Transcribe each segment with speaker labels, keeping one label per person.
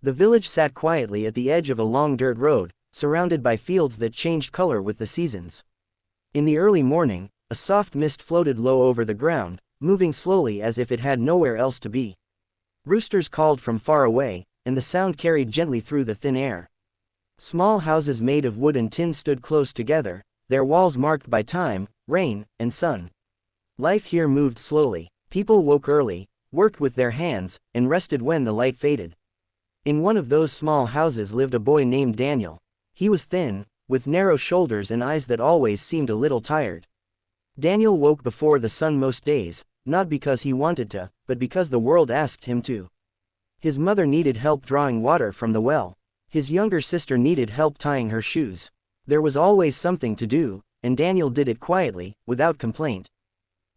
Speaker 1: The village sat quietly at the edge of a long dirt road, surrounded by fields that changed color with the seasons. In the early morning, a soft mist floated low over the ground, moving slowly as if it had nowhere else to be. Roosters called from far away, and the sound carried gently through the thin air. Small houses made of wood and tin stood close together, their walls marked by time, rain, and sun. Life here moved slowly. People woke early, worked with their hands, and rested when the light faded. In one of those small houses lived a boy named Daniel. He was thin, with narrow shoulders and eyes that always seemed a little tired. Daniel woke before the sun most days, not because he wanted to, but because the world asked him to. His mother needed help drawing water from the well. His younger sister needed help tying her shoes. There was always something to do, and Daniel did it quietly, without complaint.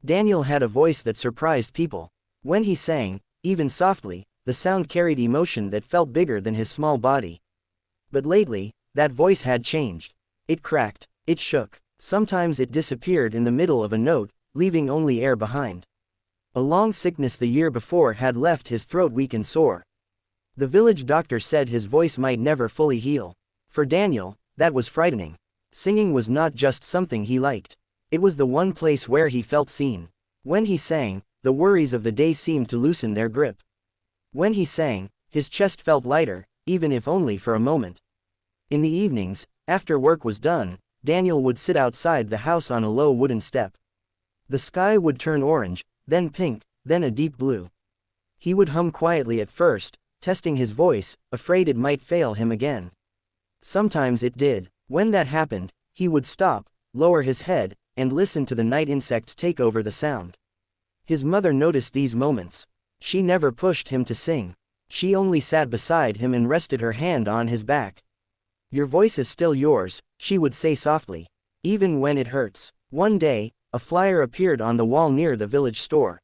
Speaker 1: Daniel had a voice that surprised people. When he sang, even softly, the sound carried emotion that felt bigger than his small body. But lately, that voice had changed. It cracked, it shook, sometimes it disappeared in the middle of a note, leaving only air behind. A long sickness the year before had left his throat weak and sore. The village doctor said his voice might never fully heal. For Daniel, that was frightening. Singing was not just something he liked. It was the one place where he felt seen. When he sang, the worries of the day seemed to loosen their grip. When he sang, his chest felt lighter, even if only for a moment. In the evenings, after work was done, Daniel would sit outside the house on a low wooden step. The sky would turn orange, then pink, then a deep blue. He would hum quietly at first, testing his voice, afraid it might fail him again. Sometimes it did. When that happened, he would stop, lower his head, and listen to the night insects take over the sound. His mother noticed these moments. She never pushed him to sing. She only sat beside him and rested her hand on his back. "Your voice is still yours," she would say softly, "even when it hurts." One day, a flyer appeared on the wall near the village store.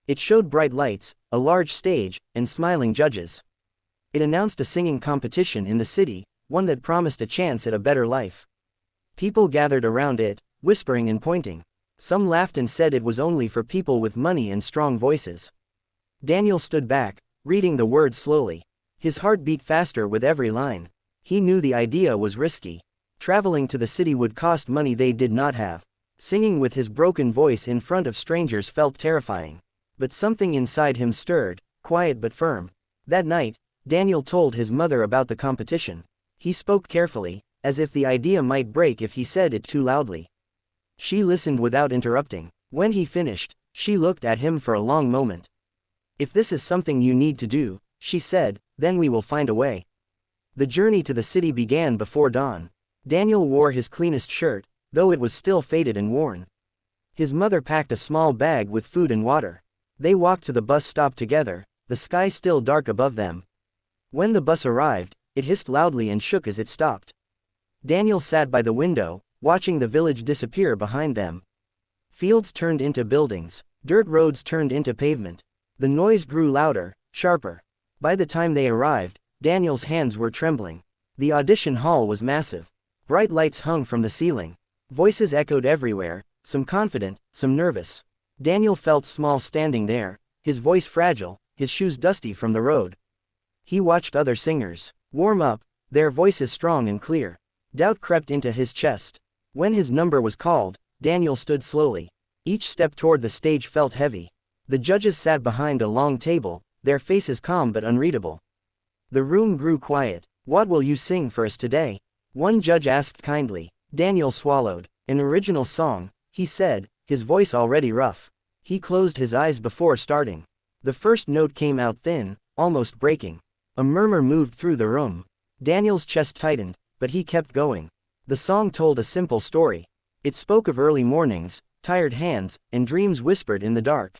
Speaker 1: It showed bright lights, a large stage, and smiling judges. It announced a singing competition in the city, one that promised a chance at a better life. People gathered around it, whispering and pointing. Some laughed and said it was only for people with money and strong voices. Daniel stood back, reading the words slowly. His heart beat faster with every line. He knew the idea was risky. Traveling to the city would cost money they did not have. Singing with his broken voice in front of strangers felt terrifying. But something inside him stirred, quiet but firm. That night, Daniel told his mother about the competition. He spoke carefully, as if the idea might break if he said it too loudly. She listened without interrupting. When he finished, she looked at him for a long moment. "If this is something you need to do," she said, "then we will find a way." The journey to the city began before dawn. Daniel wore his cleanest shirt, though it was still faded and worn. His mother packed a small bag with food and water. They walked to the bus stop together, the sky still dark above them. When the bus arrived, it hissed loudly and shook as it stopped. Daniel sat by the window, watching the village disappear behind them. Fields turned into buildings, dirt roads turned into pavement. The noise grew louder, sharper. By the time they arrived, Daniel's hands were trembling. The audition hall was massive. Bright lights hung from the ceiling. Voices echoed everywhere, some confident, some nervous. Daniel felt small standing there, his voice fragile, his shoes dusty from the road. He watched other singers warm up, their voices strong and clear. Doubt crept into his chest. When his number was called, Daniel stood slowly. Each step toward the stage felt heavy. The judges sat behind a long table, their faces calm but unreadable. The room grew quiet. "What will you sing for us today?" one judge asked kindly. Daniel swallowed. "An original song," he said, his voice already rough. He closed his eyes before starting. The first note came out thin, almost breaking. A murmur moved through the room. Daniel's chest tightened, but he kept going. The song told a simple story. It spoke of early mornings, tired hands, and dreams whispered in the dark.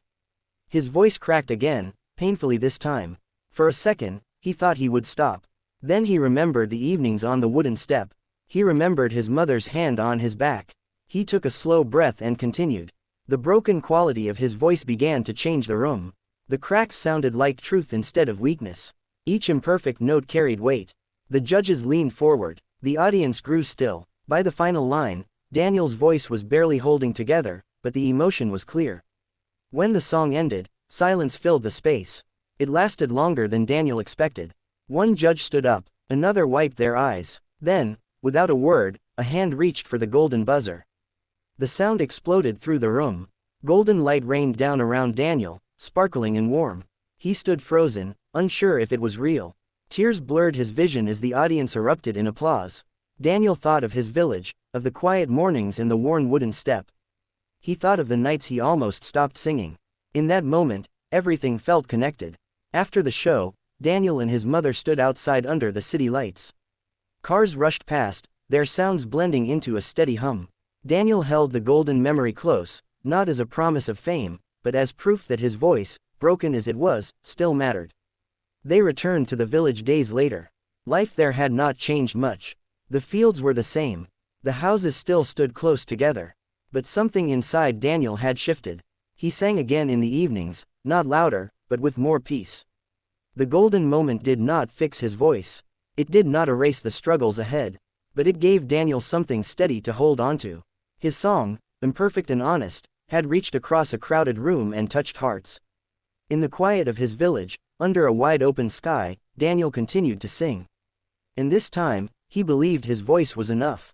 Speaker 1: His voice cracked again, painfully this time. For a second, he thought he would stop. Then he remembered the evenings on the wooden step. He remembered his mother's hand on his back. He took a slow breath and continued. The broken quality of his voice began to change the room. The cracks sounded like truth instead of weakness. Each imperfect note carried weight. The judges leaned forward. The audience grew still. By the final line, Daniel's voice was barely holding together, but the emotion was clear. When the song ended, silence filled the space. It lasted longer than Daniel expected. One judge stood up, another wiped their eyes. Then, without a word, a hand reached for the golden buzzer. The sound exploded through the room. Golden light rained down around Daniel, sparkling and warm. He stood frozen, unsure if it was real. Tears blurred his vision as the audience erupted in applause. Daniel thought of his village, of the quiet mornings and the worn wooden step. He thought of the nights he almost stopped singing. In that moment, everything felt connected. After the show, Daniel and his mother stood outside under the city lights. Cars rushed past, their sounds blending into a steady hum. Daniel held the golden memory close, not as a promise of fame, but as proof that his voice, broken as it was, still mattered. They returned to the village days later. Life there had not changed much. The fields were the same. The houses still stood close together. But something inside Daniel had shifted. He sang again in the evenings, not louder, but with more peace. The golden moment did not fix his voice. It did not erase the struggles ahead. But it gave Daniel something steady to hold onto. His song, imperfect and honest, had reached across a crowded room and touched hearts. In the quiet of his village, under a wide open sky, Daniel continued to sing. And this time, he believed his voice was enough.